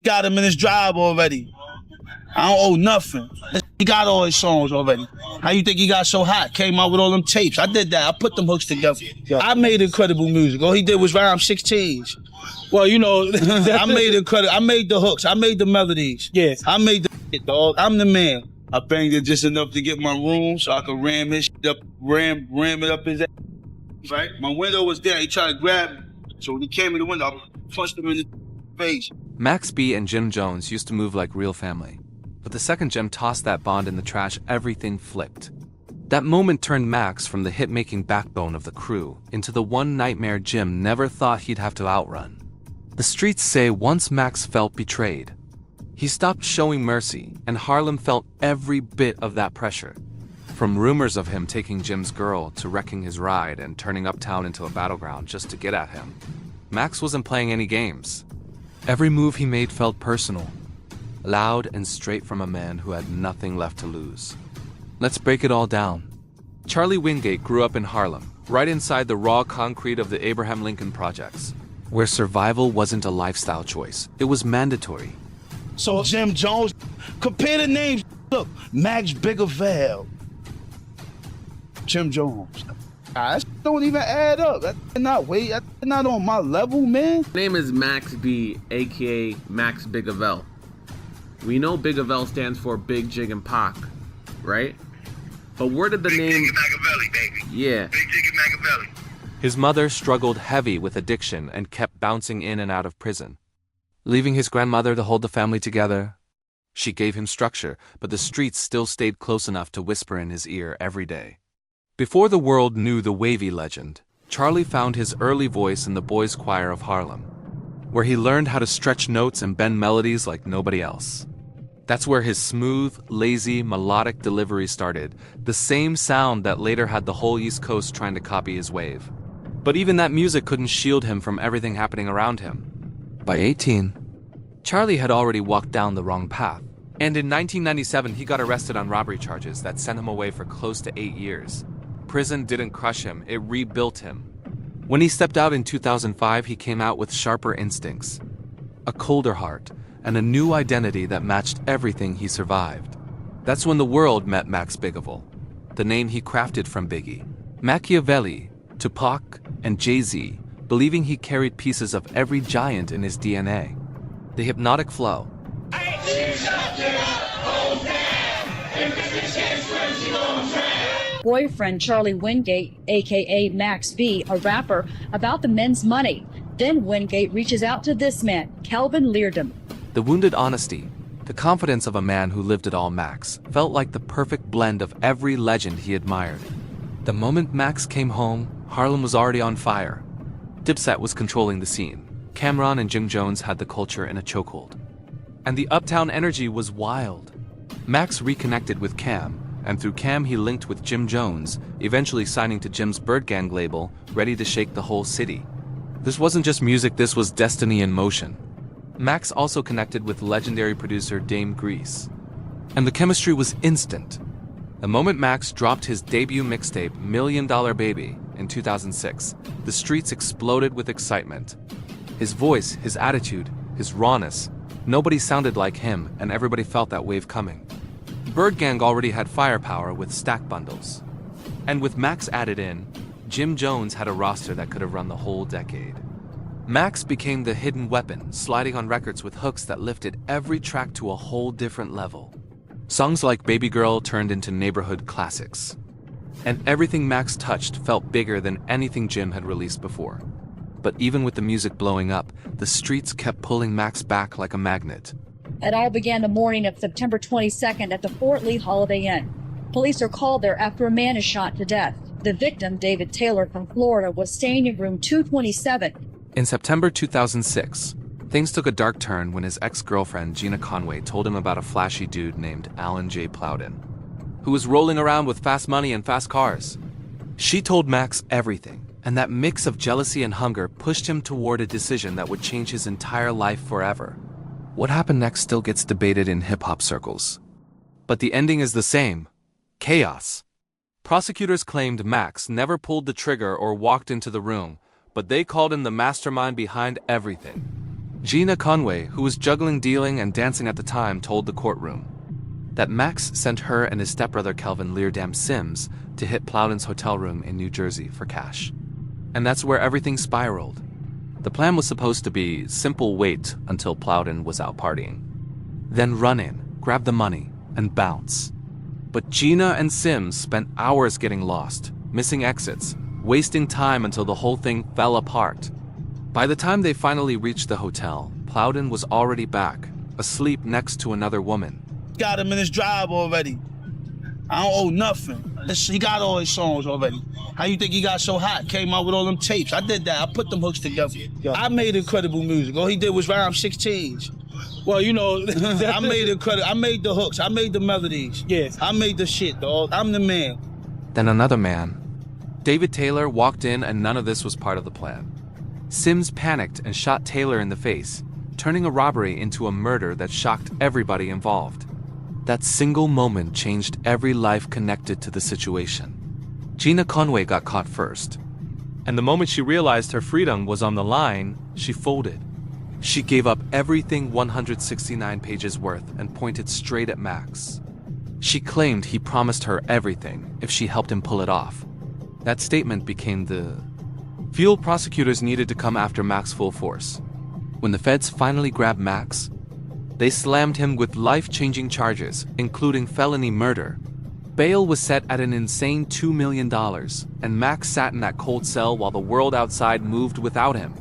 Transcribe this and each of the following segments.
got him in his drive already. I don't owe nothing. He got all his songs already. How you think he got so hot? Came out with all them tapes. I did that. I put them hooks together. Yeah. I made incredible music. All he did was rhyme 16s. Well, you know, I made incredible. I made the hooks. I made the melodies. Yeah. I made the shit, dog. I'm the man. I banged it just enough to get my room so I could ram his shit up, ram it up his ass. Right? My window was there. He tried to grab me. So when he came in the window, I punched him in the face. Max B and Jim Jones used to move like real family. But the second Jim tossed that bond in the trash, everything flipped. That moment turned Max from the hit-making backbone of the crew into the one nightmare Jim never thought he'd have to outrun. The streets say once Max felt betrayed. He stopped showing mercy, and Harlem felt every bit of that pressure. From rumors of him taking Jim's girl to wrecking his ride and turning Uptown into a battleground just to get at him, Max wasn't playing any games. Every move he made felt personal, loud and straight from a man who had nothing left to lose. Let's break it all down. Charlie Wingate grew up in Harlem, right inside the raw concrete of the Abraham Lincoln projects, where survival wasn't a lifestyle choice, it was mandatory. So Jim Jones, compare the names. Look, Max Bigelow, Jim Jones. That don't even add up. That's not on my level, man. My name is Max B, aka Max Bigelow. We know Bigelow stands for Big Jig and Pac, right? But where did the name... Big Jig and Machiavelli, baby. Yeah. Big Jig and Machiavelli. His mother struggled heavy with addiction and kept bouncing in and out of prison. Leaving his grandmother to hold the family together, she gave him structure, but the streets still stayed close enough to whisper in his ear every day. Before the world knew the wavy legend, Charlie found his early voice in the boys' choir of Harlem, where he learned how to stretch notes and bend melodies like nobody else. That's where his smooth, lazy, melodic delivery started, the same sound that later had the whole East Coast trying to copy his wave. But even that music couldn't shield him from everything happening around him. By 18, Charlie had already walked down the wrong path, and in 1997 he got arrested on robbery charges that sent him away for close to 8 years. Prison didn't crush him, it rebuilt him. When he stepped out in 2005, he came out with sharper instincts, a colder heart, and a new identity that matched everything he survived. That's when the world met Max Bigelow, the name he crafted from Biggie, Machiavelli, Tupac, and Jay-Z, believing he carried pieces of every giant in his DNA. The hypnotic flow, boyfriend Charlie Wingate, aka Max B, a rapper, about the men's money. Then Wingate reaches out to this man, Calvin Leardom. the wounded honesty, the confidence of a man who lived it all. Max felt like the perfect blend of every legend he admired. The moment Max came home, Harlem was already on fire. Dipset was controlling the scene. Cameron and Jim Jones had the culture in a chokehold. And the Uptown energy was wild. Max reconnected with Cam, and through Cam he linked with Jim Jones, eventually signing to Jim's Bird Gang label, ready to shake the whole city. This wasn't just music, this was destiny in motion. Max also connected with legendary producer Dame Grease. And the chemistry was instant. The moment Max dropped his debut mixtape, $1 Million Baby, in 2006, the streets exploded with excitement. His voice, his attitude, his rawness, nobody sounded like him, and everybody felt that wave coming. Bird Gang already had firepower with stack bundles. And with Max added in, Jim Jones had a roster that could have run the whole decade. Max became the hidden weapon, sliding on records with hooks that lifted every track to a whole different level. Songs like Baby Girl turned into neighborhood classics. And everything Max touched felt bigger than anything Jim had released before. But even with the music blowing up, the streets kept pulling Max back like a magnet. It all began the morning of September 22nd at the Fort Lee Holiday Inn. Police are called there after a man is shot to death. The victim, David Taylor from Florida, was staying in room 227. In September 2006, things took a dark turn when his ex-girlfriend Gina Conway told him about a flashy dude named Alan J. Plowden, who was rolling around with fast money and fast cars. She told Max everything, and that mix of jealousy and hunger pushed him toward a decision that would change his entire life forever. What happened next still gets debated in hip-hop circles. But the ending is the same: chaos. Prosecutors claimed Max never pulled the trigger or walked into the room, but they called him the mastermind behind everything. Gina Conway, who was juggling dealing and dancing at the time, told the courtroom that Max sent her and his stepbrother Kelvin Leardam Sims to hit Plowden's hotel room in New Jersey for cash. And that's where everything spiraled. The plan was supposed to be simple: wait until Plowden was out partying, then run in, grab the money, and bounce. But Gina and Sims spent hours getting lost, missing exits, wasting time until the whole thing fell apart. By the time they finally reached the hotel, Plowden was already back, asleep next to another woman. Got him in his drive already. I don't owe nothing. He got all his songs already. How you think he got so hot? Came out with all them tapes. I did that. I put them hooks together. I made incredible music. All he did was rhyme 16s. Well, you know, I made I made the hooks. I made the melodies. Yes. I made the shit, dog. I'm the man. Then another man, David Taylor, walked in, and none of this was part of the plan. Sims panicked and shot Taylor in the face, turning a robbery into a murder that shocked everybody involved. That single moment changed every life connected to the situation. Gina Conway got caught first, and the moment she realized her freedom was on the line, she folded. She gave up everything 169 pages worth and pointed straight at Max. She claimed he promised her everything if she helped him pull it off. That statement became the fuel prosecutors needed to come after Max full force. When the feds finally grabbed Max, they slammed him with life-changing charges, including felony murder. Bail was set at an insane $2 million, and Max sat in that cold cell while the world outside moved without him.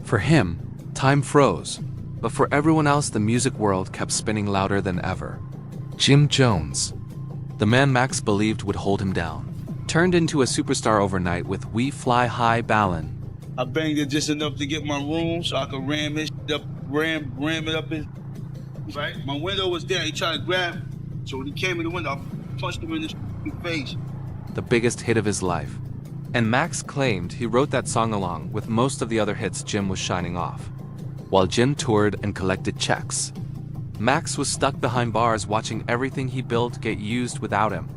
For him, time froze, but for everyone else, the music world kept spinning louder than ever. Jim Jones, the man Max believed would hold him down, turned into a superstar overnight with We Fly High ballin'. I banged it just enough to get my room so I could ram it up his. Right? My window was there. He tried to grab it. So when he came in the window, I punched him in his face. The biggest hit of his life. And Max claimed he wrote that song along with most of the other hits Jim was shining off. While Jim toured and collected checks, Max was stuck behind bars watching everything he built get used without him.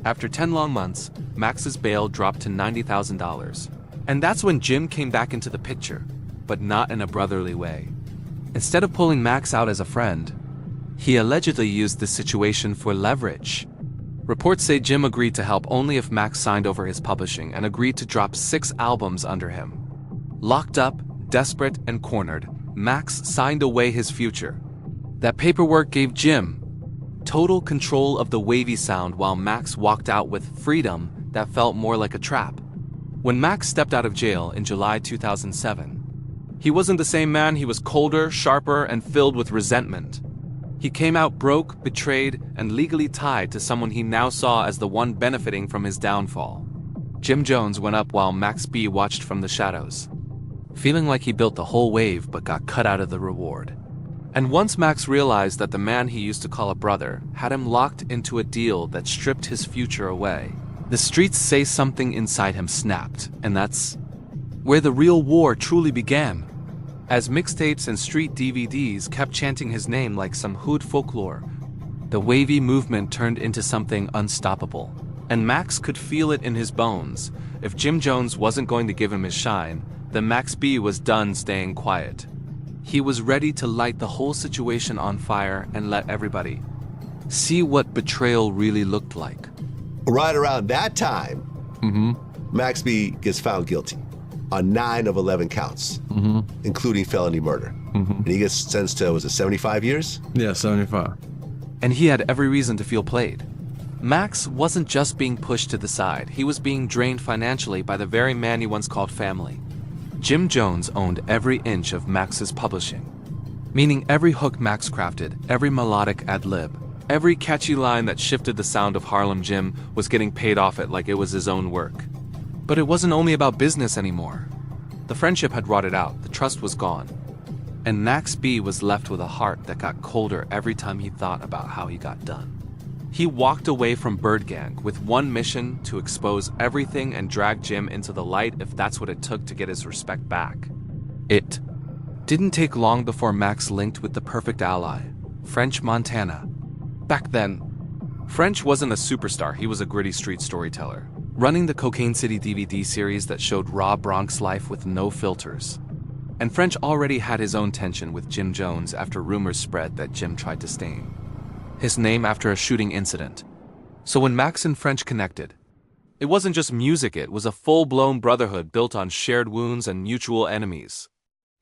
After 10 long months, Max's bail dropped to $90,000. And that's when Jim came back into the picture, but not in a brotherly way. Instead of pulling Max out as a friend, he allegedly used this situation for leverage. Reports say Jim agreed to help only if Max signed over his publishing and agreed to drop 6 albums under him. Locked up, desperate, and cornered, Max signed away his future. That paperwork gave Jim total control of the wavy sound while Max walked out with freedom that felt more like a trap. When Max stepped out of jail in July 2007, he wasn't the same man. He was colder, sharper, and filled with resentment. He came out broke, betrayed, and legally tied to someone he now saw as the one benefiting from his downfall. Jim Jones went up while Max B watched from the shadows, feeling like he built the whole wave but got cut out of the reward. And once Max realized that the man he used to call a brother had him locked into a deal that stripped his future away, the streets say something inside him snapped, and that's where the real war truly began. As mixtapes and street DVDs kept chanting his name like some hood folklore, the wavy movement turned into something unstoppable. And Max could feel it in his bones. If Jim Jones wasn't going to give him his shine, then Max B was done staying quiet. He was ready to light the whole situation on fire and let everybody see what betrayal really looked like. Right around that time, Max B gets found guilty on 9 of 11 counts, including felony murder. And he gets sentenced to, was it 75 years? Yeah, 75. And he had every reason to feel played. Max wasn't just being pushed to the side, he was being drained financially by the very man he once called family. Jim Jones owned every inch of Max's publishing, meaning every hook Max crafted, every melodic ad-lib, every catchy line that shifted the sound of Harlem Jim was getting paid off it like it was his own work. But it wasn't only about business anymore. The friendship had rotted out, the trust was gone. And Max B was left with a heart that got colder every time he thought about how he got done. He walked away from Bird Gang with one mission: to expose everything and drag Jim into the light if that's what it took to get his respect back. It didn't take long before Max linked with the perfect ally, French Montana. Back then, French wasn't a superstar, he was a gritty street storyteller, running the Cocaine City DVD series that showed raw Bronx life with no filters. And French already had his own tension with Jim Jones after rumors spread that Jim tried to stain his name after a shooting incident. So when Max and French connected, it wasn't just music, it was a full-blown brotherhood built on shared wounds and mutual enemies.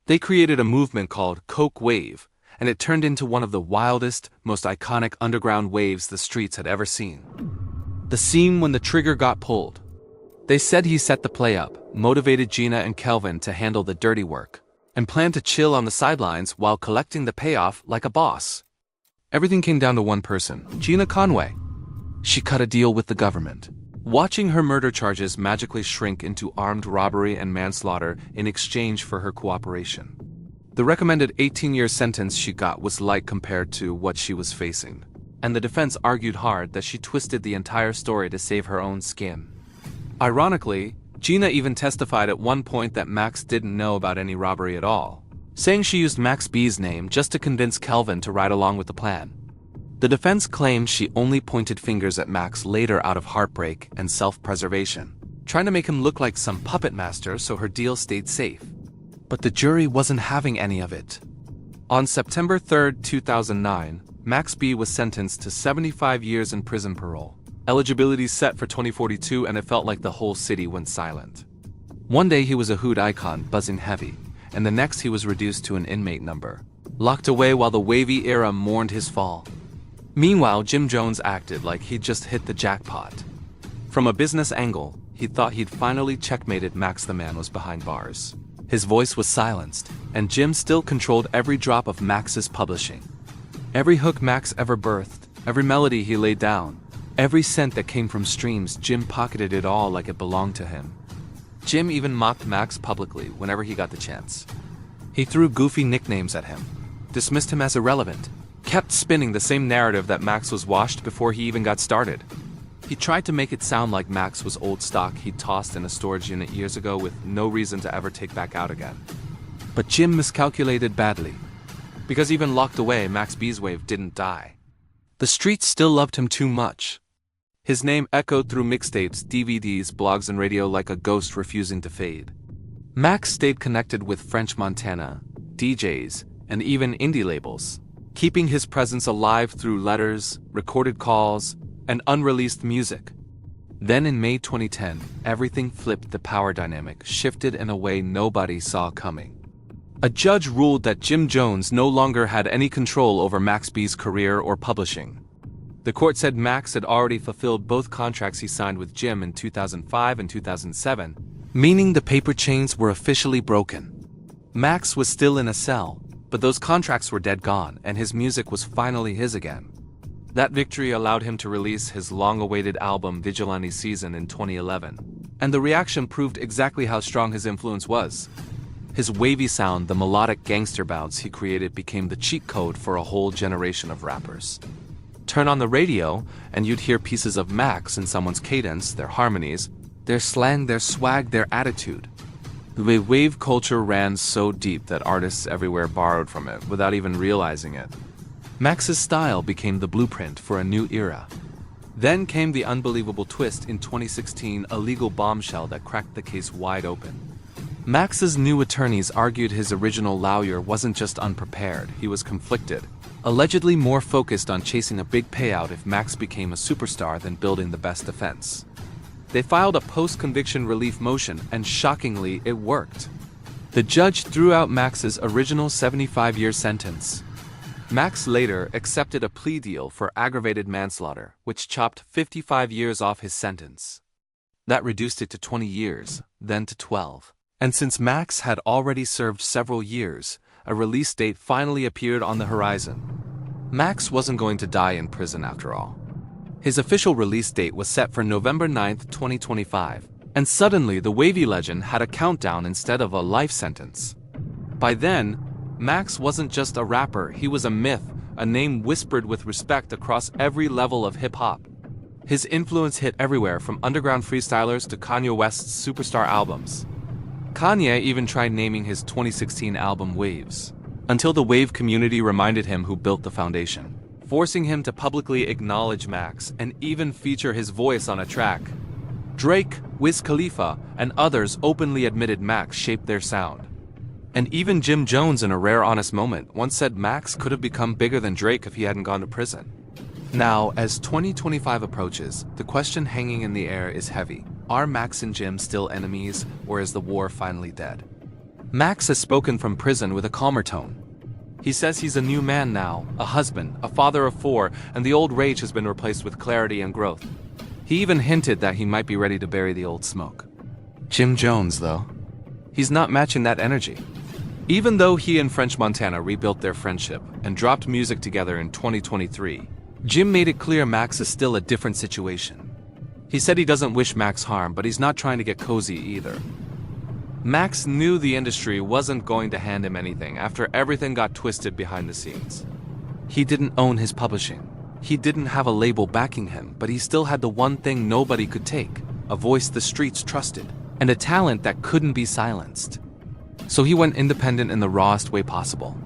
They created a movement called Coke Wave, and it turned into one of the wildest, most iconic underground waves the streets had ever seen. The scene when the trigger got pulled. They said he set the play up, motivated Gina and Kelvin to handle the dirty work, and planned to chill on the sidelines while collecting the payoff like a boss. Everything came down to one person, Gina Conway. She cut a deal with the government, watching her murder charges magically shrink into armed robbery and manslaughter in exchange for her cooperation. The recommended 18-year sentence she got was light compared to what she was facing, and the defense argued hard that she twisted the entire story to save her own skin. Ironically, Gina even testified at one point that Max didn't know about any robbery at all, saying she used Max B's name just to convince Kelvin to ride along with the plan. The defense claimed she only pointed fingers at Max later out of heartbreak and self-preservation, trying to make him look like some puppet master so her deal stayed safe. But the jury wasn't having any of it. On September 3, 2009, Max B was sentenced to 75 years in prison parole. Eligibility set for 2042, and it felt like the whole city went silent. One day he was a hood icon, buzzing heavy, and the next he was reduced to an inmate number, locked away while the wavy era mourned his fall. Meanwhile, Jim Jones acted like he'd just hit the jackpot. From a business angle, he thought he'd finally checkmated Max. The man was behind bars. His voice was silenced, and Jim still controlled every drop of Max's publishing. Every hook Max ever birthed, every melody he laid down, every cent that came from streams, Jim pocketed it all like it belonged to him. Jim even mocked Max publicly whenever he got the chance. He threw goofy nicknames at him, dismissed him as irrelevant, kept spinning the same narrative that Max was washed before he even got started. He tried to make it sound like Max was old stock he'd tossed in a storage unit years ago with no reason to ever take back out again. But Jim miscalculated badly, because even locked away, Max B's wave didn't die. The streets still loved him too much. His name echoed through mixtapes, DVDs, blogs, and radio like a ghost refusing to fade. Max stayed connected with French Montana, DJs, and even indie labels, keeping his presence alive through letters, recorded calls, and unreleased music. Then in May 2010, everything flipped. The power dynamic shifted in a way nobody saw coming. A judge ruled that Jim Jones no longer had any control over Max B's career or publishing. The court said Max had already fulfilled both contracts he signed with Jim in 2005 and 2007, meaning the paper chains were officially broken. Max was still in a cell, but those contracts were dead gone, and his music was finally his again. That victory allowed him to release his long-awaited album Vigilante Season in 2011, and the reaction proved exactly how strong his influence was. His wavy sound, the melodic gangster bounce he created, became the cheat code for a whole generation of rappers. Turn on the radio, and you'd hear pieces of Max in someone's cadence, their harmonies, their slang, their swag, their attitude. The wave culture ran so deep that artists everywhere borrowed from it without even realizing it. Max's style became the blueprint for a new era. Then came the unbelievable twist in 2016, a legal bombshell that cracked the case wide open. Max's new attorneys argued his original lawyer wasn't just unprepared, he was conflicted, allegedly more focused on chasing a big payout if Max became a superstar than building the best defense. They filed a post-conviction relief motion, and shockingly, it worked. The judge threw out Max's original 75-year sentence. Max later accepted a plea deal for aggravated manslaughter, which chopped 55 years off his sentence. That reduced it to 20 years, then to 12. And since Max had already served several years, a release date finally appeared on the horizon. Max wasn't going to die in prison after all. His official release date was set for November 9, 2025, and suddenly the wavy legend had a countdown instead of a life sentence. By then, Max wasn't just a rapper, he was a myth, a name whispered with respect across every level of hip-hop. His influence hit everywhere, from underground freestylers to Kanye West's superstar albums. Kanye even tried naming his 2016 album Waves, until the wave community reminded him who built the foundation, forcing him to publicly acknowledge Max and even feature his voice on a track. Drake, Wiz Khalifa, and others openly admitted Max shaped their sound. And even Jim Jones, in a rare honest moment, once said Max could have become bigger than Drake if he hadn't gone to prison. Now, as 2025 approaches, the question hanging in the air is heavy. Are Max and Jim still enemies, or is the war finally dead? Max has spoken from prison with a calmer tone. He says he's a new man now, a husband, a father of 4, and the old rage has been replaced with clarity and growth. He even hinted that he might be ready to bury the old smoke. Jim Jones, though, he's not matching that energy. Even though he and French Montana rebuilt their friendship and dropped music together in 2023, Jim made it clear Max is still a different situation. He said he doesn't wish Max harm, but he's not trying to get cozy either. Max knew the industry wasn't going to hand him anything after everything got twisted behind the scenes. He didn't own his publishing. He didn't have a label backing him, but he still had the one thing nobody could take, a voice the streets trusted, and a talent that couldn't be silenced. So he went independent in the rawest way possible.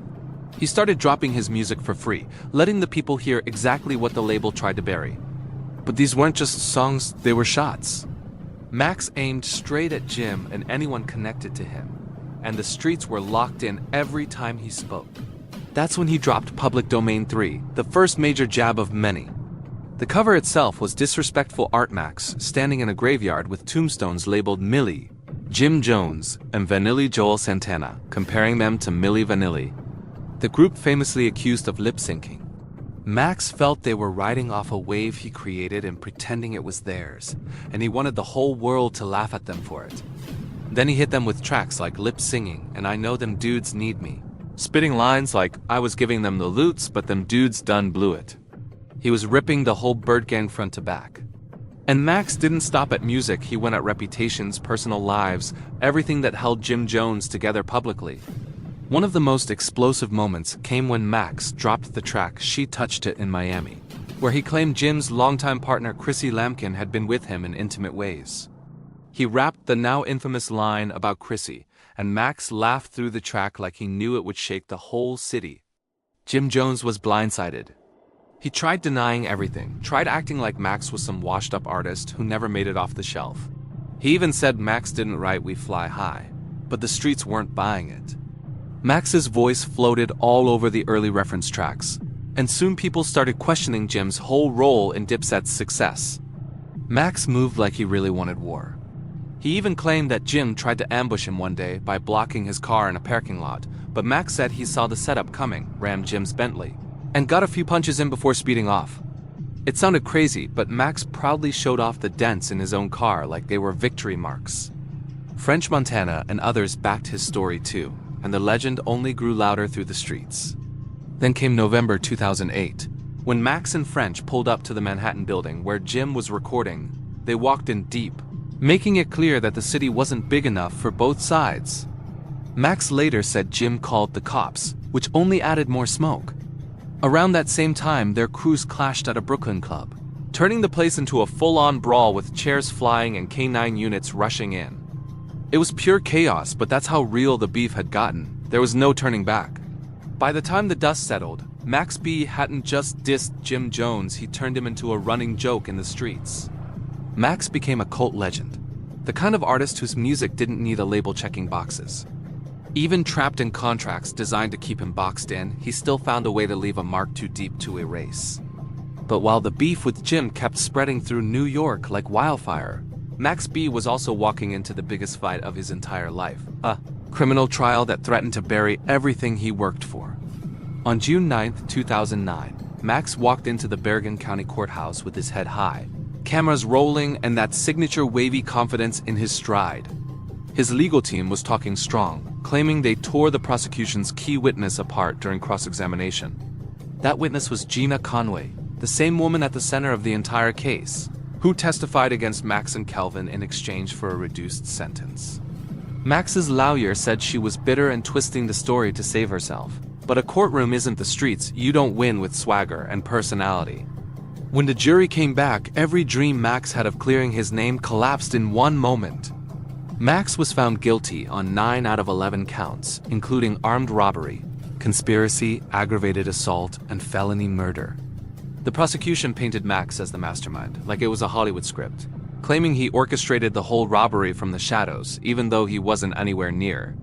He started dropping his music for free, letting the people hear exactly what the label tried to bury. But these weren't just songs, they were shots. Max aimed straight at Jim and anyone connected to him, and the streets were locked in every time he spoke. That's when he dropped Public Domain 3, the first major jab of many. The cover itself was disrespectful art Max standing in a graveyard with tombstones labeled Millie, Jim Jones, and Vanilli Joel Santana, comparing them to Milli Vanilli, the group famously accused of lip-syncing. Max felt they were riding off a wave he created and pretending it was theirs, and he wanted the whole world to laugh at them for it. Then he hit them with tracks like Lip Singing and I Know Them Dudes Need Me, spitting lines like I was giving them the loots but them dudes done blew it. He was ripping the whole Bird Gang front to back. And Max didn't stop at music, he went at reputations, personal lives, everything that held Jim Jones together publicly. One of the most explosive moments came when Max dropped the track She Touched It in Miami, where he claimed Jim's longtime partner Chrissy Lampkin had been with him in intimate ways. He rapped the now infamous line about Chrissy, and Max laughed through the track like he knew it would shake the whole city. Jim Jones was blindsided. He tried denying everything, tried acting like Max was some washed-up artist who never made it off the shelf. He even said Max didn't write We Fly High, but the streets weren't buying it. Max's voice floated all over the early reference tracks, and soon people started questioning Jim's whole role in Dipset's success. Max moved like he really wanted war. He even claimed that Jim tried to ambush him one day by blocking his car in a parking lot, but Max said he saw the setup coming, rammed Jim's Bentley, and got a few punches in before speeding off. It sounded crazy, but Max proudly showed off the dents in his own car like they were victory marks. French Montana and others backed his story too, and the legend only grew louder through the streets. Then came November 2008, when Max and French pulled up to the Manhattan building where Jim was recording. They walked in deep, making it clear that the city wasn't big enough for both sides. Max later said Jim called the cops, which only added more smoke. Around that same time, their crews clashed at a Brooklyn club, turning the place into a full-on brawl with chairs flying and K9 units rushing in. It was pure chaos, but that's how real the beef had gotten. There was no turning back. By the time the dust settled, Max B hadn't just dissed Jim Jones, he turned him into a running joke in the streets. Max became a cult legend, the kind of artist whose music didn't need a label checking boxes. Even trapped in contracts designed to keep him boxed in, he still found a way to leave a mark too deep to erase. But while the beef with Jim kept spreading through New York like wildfire, Max B was also walking into the biggest fight of his entire life, a criminal trial that threatened to bury everything he worked for. On June 9, 2009, Max walked into the Bergen County Courthouse with his head high, cameras rolling and that signature wavy confidence in his stride. His legal team was talking strong, claiming they tore the prosecution's key witness apart during cross-examination. That witness was Gina Conway, the same woman at the center of the entire case, who testified against Max and Kelvin in exchange for a reduced sentence. Max's lawyer said she was bitter and twisting the story to save herself. But a courtroom isn't the streets. You don't win with swagger and personality. When the jury came back, every dream Max had of clearing his name collapsed in one moment. Max was found guilty on 9 out of 11 counts, including armed robbery, conspiracy, aggravated assault, and felony murder. The prosecution painted Max as the mastermind, like it was a Hollywood script, claiming he orchestrated the whole robbery from the shadows, even though he wasn't anywhere near.